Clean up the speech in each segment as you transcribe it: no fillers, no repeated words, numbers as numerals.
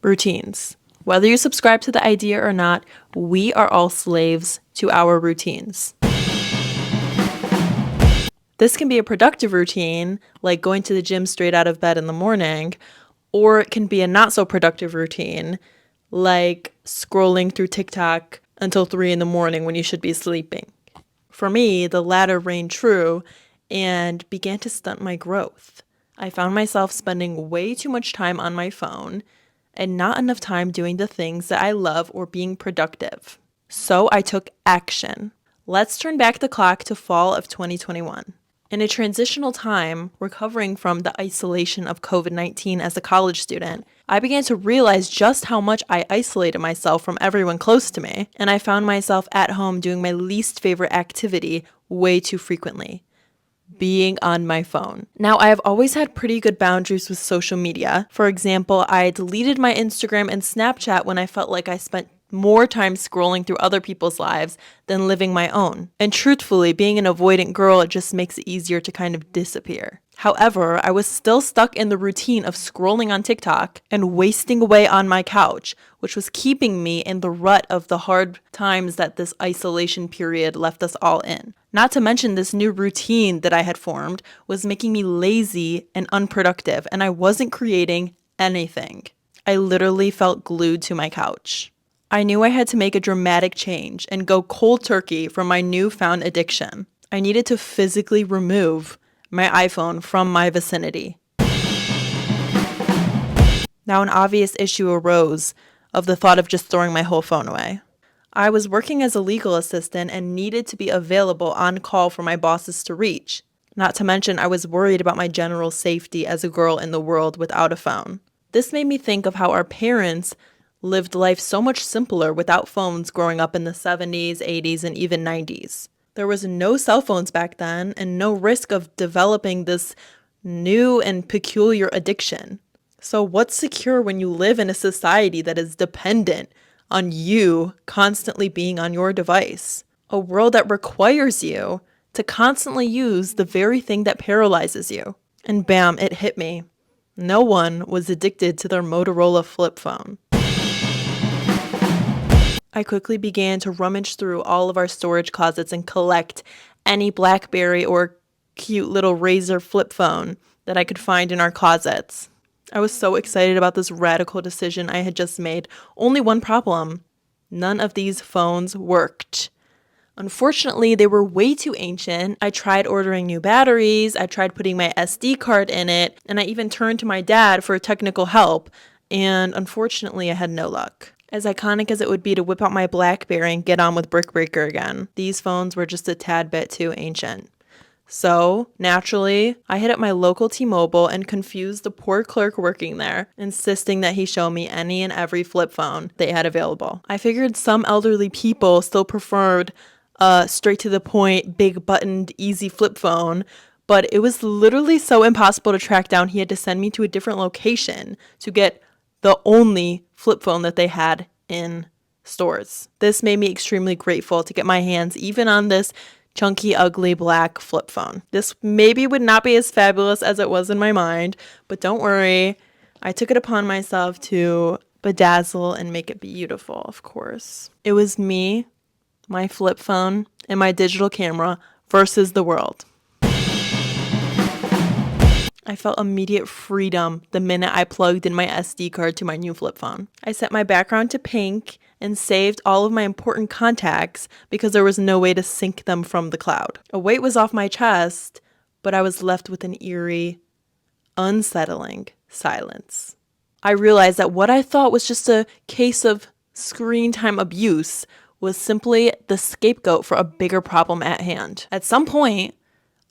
Routines. Whether you subscribe to the idea or not, we are all slaves to our routines. This can be a productive routine, like going to the gym straight out of bed in the morning, or it can be a not so productive routine, like scrolling through TikTok until 3 in the morning when you should be sleeping. For me, the latter reigned true and began to stunt my growth. I found myself spending way too much time on my phone and not enough time doing the things that I love or being productive. So I took action. Let's turn back the clock to fall of 2021. In a transitional time, recovering from the isolation of COVID-19 as a college student, I began to realize just how much I isolated myself from everyone close to me, and I found myself at home doing my least favorite activity way too frequently: being on my phone. Now, I have always had pretty good boundaries with social media. For example, I deleted my Instagram and Snapchat when I felt like I spent more time scrolling through other people's lives than living my own. And truthfully, being an avoidant girl, it just makes it easier to kind of disappear. However, I was still stuck in the routine of scrolling on TikTok and wasting away on my couch, which was keeping me in the rut of the hard times that this isolation period left us all in. Not to mention, this new routine that I had formed was making me lazy and unproductive, and I wasn't creating anything. I literally felt glued to my couch. I knew I had to make a dramatic change and go cold turkey from my newfound addiction. I needed to physically remove my iPhone from my vicinity. Now, an obvious issue arose of the thought of just throwing my whole phone away. I was working as a legal assistant and needed to be available on call for my bosses to reach. Not to mention, I was worried about my general safety as a girl in the world without a phone. This made me think of how our parents lived life so much simpler without phones growing up in the 70s, 80s, and even 90s. There was no cell phones back then and no risk of developing this new and peculiar addiction. So what's secure when you live in a society that is dependent on you constantly being on your device? A world that requires you to constantly use the very thing that paralyzes you. And bam, it hit me. No one was addicted to their Motorola flip phone. I quickly began to rummage through all of our storage closets and collect any BlackBerry or cute little Razor flip phone that I could find in our closets. I was so excited about this radical decision I had just made. Only one problem: none of these phones worked. Unfortunately, they were way too ancient. I tried ordering new batteries, I tried putting my SD card in it, and I even turned to my dad for technical help, and unfortunately I had no luck. As iconic as it would be to whip out my BlackBerry and get on with Brick Breaker again, these phones were just a tad bit too ancient. So, naturally, I hit up my local T-Mobile and confused the poor clerk working there, insisting that he show me any and every flip phone they had available. I figured some elderly people still preferred a straight-to-the-point, big-buttoned, easy flip phone, but it was literally so impossible to track down, he had to send me to a different location to get the only flip phone that they had in stores. This made me extremely grateful to get my hands even on this chunky, ugly black flip phone. This maybe would not be as fabulous as it was in my mind, but don't worry, I took it upon myself to bedazzle and make it beautiful, of course. It was me, my flip phone, and my digital camera versus the world. I felt immediate freedom the minute I plugged in my SD card to my new flip phone. I set my background to pink and saved all of my important contacts because there was no way to sync them from the cloud. A weight was off my chest, but I was left with an eerie, unsettling silence. I realized that what I thought was just a case of screen time abuse was simply the scapegoat for a bigger problem at hand. At some point,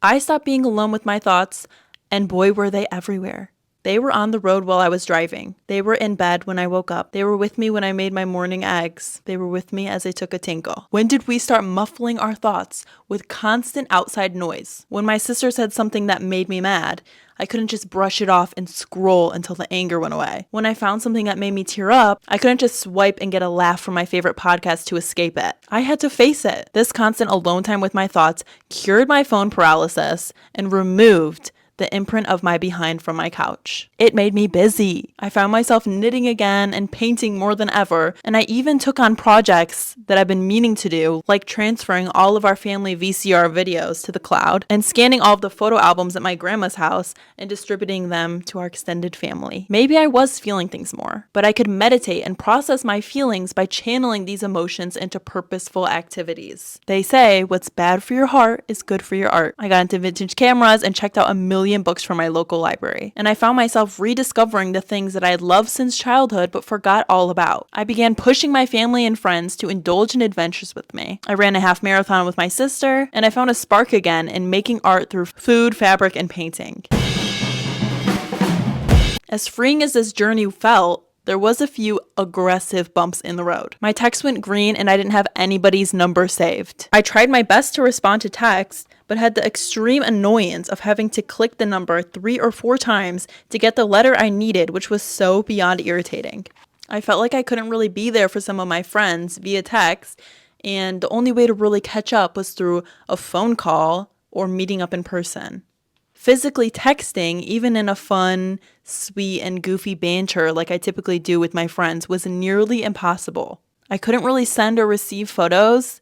I stopped being alone with my thoughts, and boy, were they everywhere. They were on the road while I was driving. They were in bed when I woke up. They were with me when I made my morning eggs. They were with me as I took a tinkle. When did we start muffling our thoughts with constant outside noise? When my sister said something that made me mad, I couldn't just brush it off and scroll until the anger went away. When I found something that made me tear up, I couldn't just swipe and get a laugh from my favorite podcast to escape it. I had to face it. This constant alone time with my thoughts cured my phone paralysis and removed the imprint of my behind from my couch. It made me busy. I found myself knitting again and painting more than ever, and I even took on projects that I've been meaning to do, like transferring all of our family VCR videos to the cloud and scanning all of the photo albums at my grandma's house and distributing them to our extended family. Maybe I was feeling things more, but I could meditate and process my feelings by channeling these emotions into purposeful activities. They say what's bad for your heart is good for your art. I got into vintage cameras and checked out a million books from my local library, and I found myself rediscovering the things that I had loved since childhood but forgot all about. I began pushing my family and friends to indulge in adventures with me. I ran a half marathon with my sister, and I found a spark again in making art through food, fabric, and painting. As freeing as this journey felt, there was a few aggressive bumps in the road. My text went green and I didn't have anybody's number saved. I tried my best to respond to text, but had the extreme annoyance of having to click the number 3 or 4 times to get the letter I needed, which was so beyond irritating. I felt like I couldn't really be there for some of my friends via text, and the only way to really catch up was through a phone call or meeting up in person. Physically texting, even in a fun, sweet, and goofy banter like I typically do with my friends, was nearly impossible. I couldn't really send or receive photos.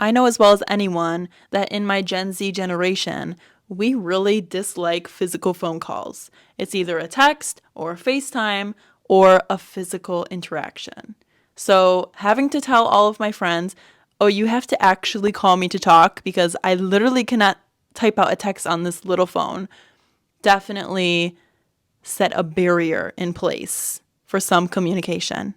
I know as well as anyone that in my Gen Z generation, we really dislike physical phone calls. It's either a text or a FaceTime or a physical interaction. So having to tell all of my friends, oh, you have to actually call me to talk because I literally cannot type out a text on this little phone, definitely set a barrier in place for some communication.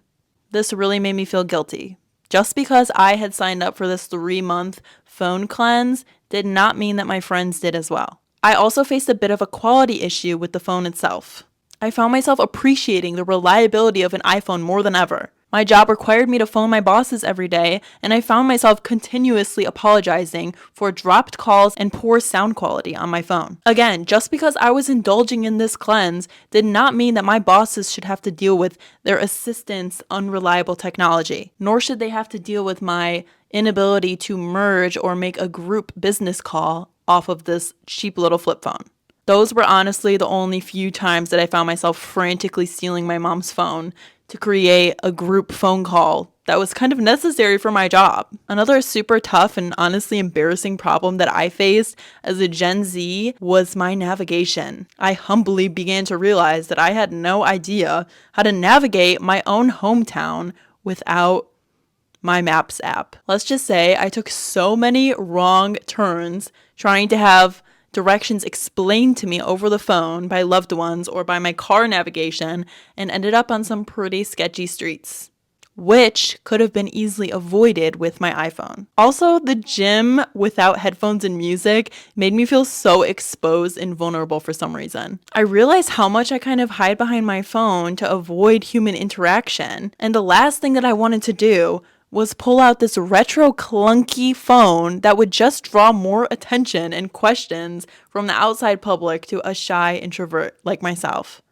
This really made me feel guilty. Just because I had signed up for this 3-month phone cleanse did not mean that my friends did as well. I also faced a bit of a quality issue with the phone itself. I found myself appreciating the reliability of an iPhone more than ever. My job required me to phone my bosses every day, and I found myself continuously apologizing for dropped calls and poor sound quality on my phone. Again, just because I was indulging in this cleanse did not mean that my bosses should have to deal with their assistant's unreliable technology, nor should they have to deal with my inability to merge or make a group business call off of this cheap little flip phone. Those were honestly the only few times that I found myself frantically stealing my mom's phone to create a group phone call that was kind of necessary for my job. Another super tough and honestly embarrassing problem that I faced as a Gen Z was my navigation. I humbly began to realize that I had no idea how to navigate my own hometown without my Maps app. Let's just say I took so many wrong turns trying to have directions explained to me over the phone by loved ones or by my car navigation and ended up on some pretty sketchy streets, which could have been easily avoided with my iPhone. Also, the gym without headphones and music made me feel so exposed and vulnerable for some reason. I realized how much I kind of hide behind my phone to avoid human interaction, and the last thing that I wanted to do was pull out this retro clunky phone that would just draw more attention and questions from the outside public to a shy introvert like myself.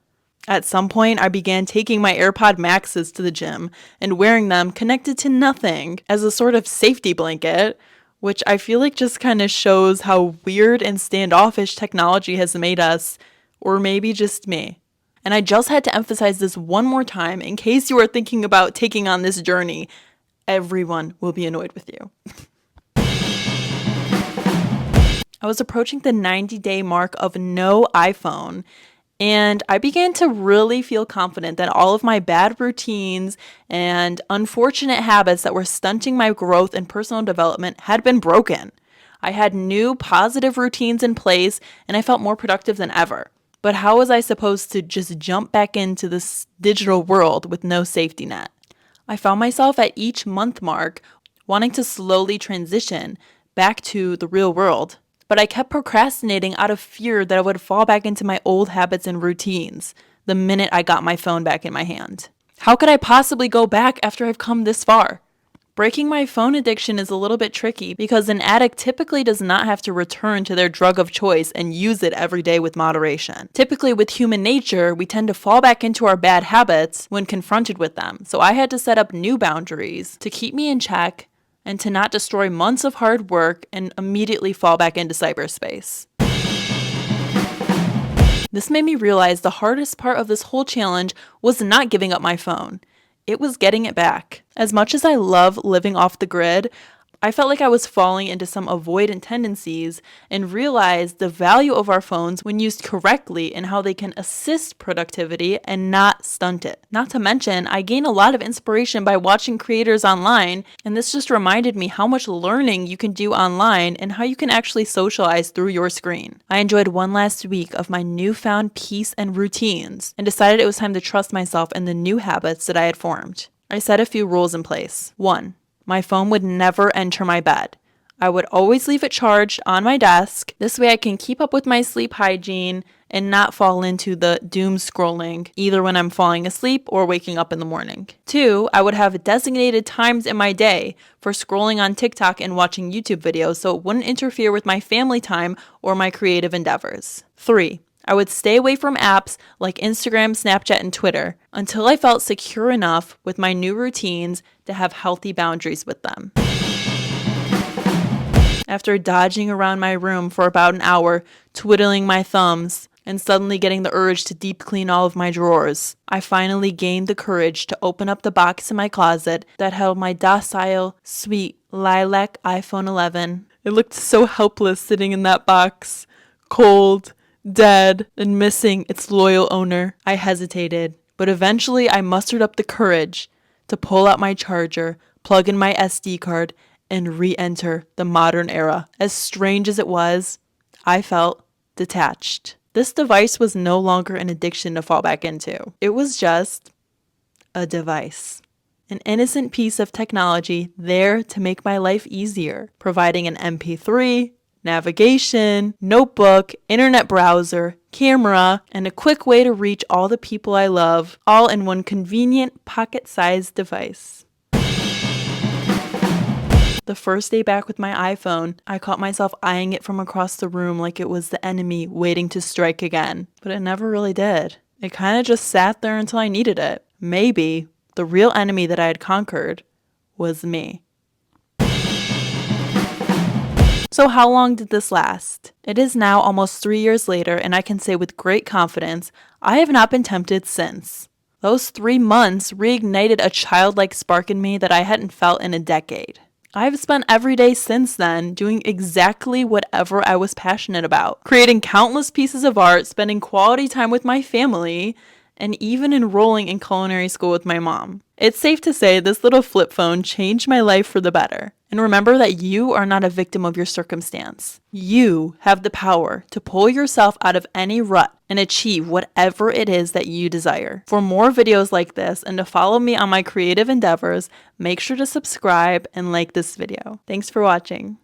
At some point, I began taking my AirPod Maxes to the gym and wearing them connected to nothing as a sort of safety blanket, which I feel like just kind of shows how weird and standoffish technology has made us, or maybe just me. And I just had to emphasize this one more time in case you are thinking about taking on this journey. Everyone will be annoyed with you. I was approaching the 90-day mark of no iPhone, and I began to really feel confident that all of my bad routines and unfortunate habits that were stunting my growth and personal development had been broken. I had new positive routines in place, and I felt more productive than ever. But how was I supposed to just jump back into this digital world with no safety net? I found myself at each month mark wanting to slowly transition back to the real world, but I kept procrastinating out of fear that I would fall back into my old habits and routines the minute I got my phone back in my hand. How could I possibly go back after I've come this far? Breaking my phone addiction is a little bit tricky because an addict typically does not have to return to their drug of choice and use it every day with moderation. Typically with human nature, we tend to fall back into our bad habits when confronted with them. So I had to set up new boundaries to keep me in check and to not destroy months of hard work and immediately fall back into cyberspace. This made me realize the hardest part of this whole challenge was not giving up my phone. It was getting it back. As much as I love living off the grid, I felt like I was falling into some avoidant tendencies and realized the value of our phones when used correctly and how they can assist productivity and not stunt it. Not to mention, I gain a lot of inspiration by watching creators online, and this just reminded me how much learning you can do online and how you can actually socialize through your screen. I enjoyed one last week of my newfound peace and routines and decided it was time to trust myself in the new habits that I had formed. I set a few rules in place. 1. My phone would never enter my bed. I would always leave it charged on my desk. This way I can keep up with my sleep hygiene and not fall into the doom scrolling, either when I'm falling asleep or waking up in the morning. 2, I would have designated times in my day for scrolling on TikTok and watching YouTube videos so it wouldn't interfere with my family time or my creative endeavors. 3, I would stay away from apps like Instagram, Snapchat, and Twitter until I felt secure enough with my new routines to have healthy boundaries with them. After dodging around my room for about an hour, twiddling my thumbs, and suddenly getting the urge to deep clean all of my drawers, I finally gained the courage to open up the box in my closet that held my docile, sweet, lilac iPhone 11. It looked so helpless sitting in that box, cold, dead, and missing its loyal owner. I hesitated, but eventually I mustered up the courage to pull out my charger, plug in my SD card, and re-enter the modern era. As strange as it was, I felt detached. This device was no longer an addiction to fall back into. It was just a device. An innocent piece of technology there to make my life easier, providing an MP3, navigation, notebook, internet browser, camera, and a quick way to reach all the people I love, all in one convenient pocket-sized device. The first day back with my iPhone, I caught myself eyeing it from across the room like it was the enemy waiting to strike again. But it never really did. It kind of just sat there until I needed it. Maybe the real enemy that I had conquered was me. So how long did this last? It is now almost 3 years later, and I can say with great confidence, I have not been tempted since. Those 3 months reignited a childlike spark in me that I hadn't felt in a decade. I've spent every day since then doing exactly whatever I was passionate about, creating countless pieces of art, spending quality time with my family, and even enrolling in culinary school with my mom. It's safe to say this little flip phone changed my life for the better. And remember that you are not a victim of your circumstance. You have the power to pull yourself out of any rut and achieve whatever it is that you desire. For more videos like this and to follow me on my creative endeavors, make sure to subscribe and like this video. Thanks for watching.